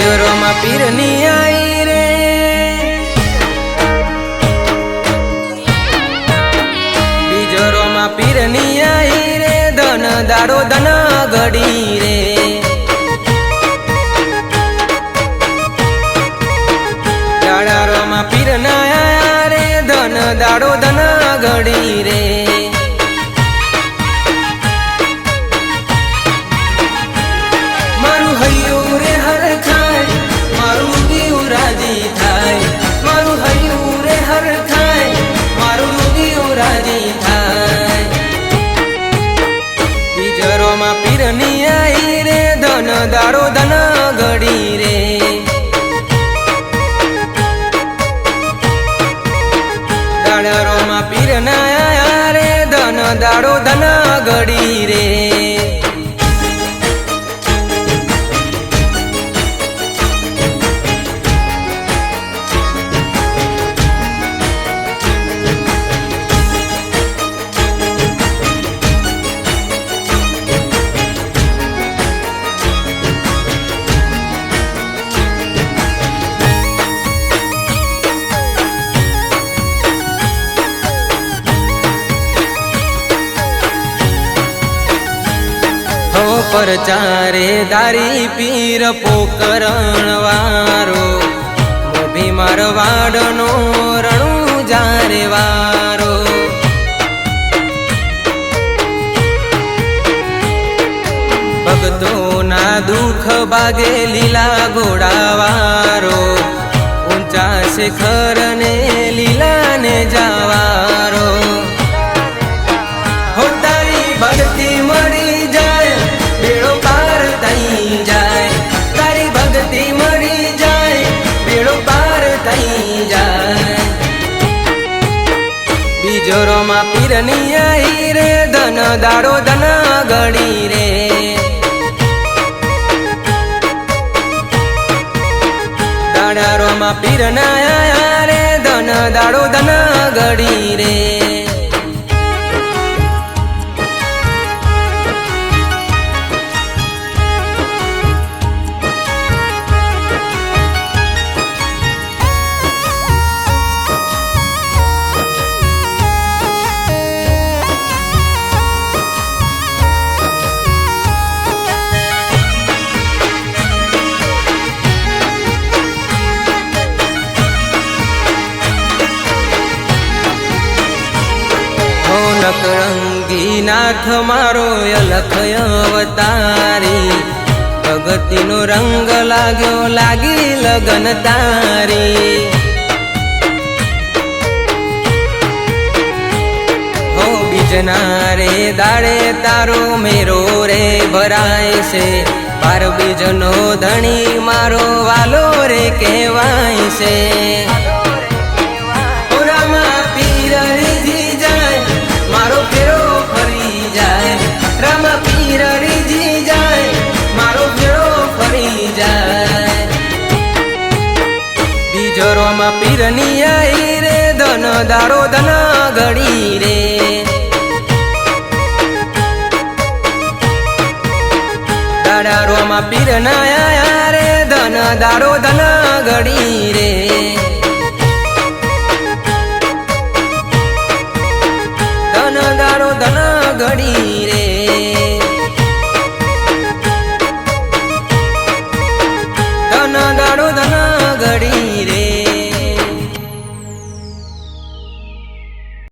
બીજોરોમાં પીરની આઈ રે, બીજોરોમાં પીરની આઈ રે, ધન દાડો ધન ઘડી રે, દાડારોમાં પીર ના આયા રે, ધન દાડો ધન ઘડી રે, મારું હૈયું રે હર ખાય, મારું દીવ રાજી થાય, મારું હૈયું રે હર ખાય, મારું દીવ રાજી થાય. બીજરોમાં પીરની આઈ રે, ધન દાડો ધન ઘડી રે, દાડારોમાં પીર ના આયા રે, ધન દાડો ધન ઘડી રે. પરચારે દારી પીર પોકરણ વારો, મોભી મારવાડનો રણુ જારે વારો, ભક્તોના દુઃખ ભાગે લીલા ઘોડાવારો, ઊંચા શિખર ને લીલા ને જાવારો. હો તારી ભક્તિ મળી જાય, બેડો પાર થઈ જાય, તારી ભક્તિ મળી જાય, બેડો પાર થઈ જાય. બીજોરોમાં પીરની આઈ રે, ધન દાડો ધન ઘડી રે, દાડારોમાં પીર ના આયા રે, ધન દાડો ધન ઘડી રે. નકરંગી નાથ મારો અલખ અવતારી, ભગતીનો રંગ લાગ્યો લાગી લગન તારી. હો બીજના રે દાડે તારો મેરો રે ભરાય છે, બાર બીજનો ધણી મારો વાલો રે કહેવાય છે. મારો ફેરો ફરી જાય, રામા પીર રીજી જાય, મારો ફેરો ફરી જાય. બીજોરોમાં પીરની આઈ રે, ધન દાડો ધન ઘડી રે, દાડારોમાં પીર ના આયા રે, ધન દાડો ધન ઘડી રે. ધન દાડો ધન ઘડી રે.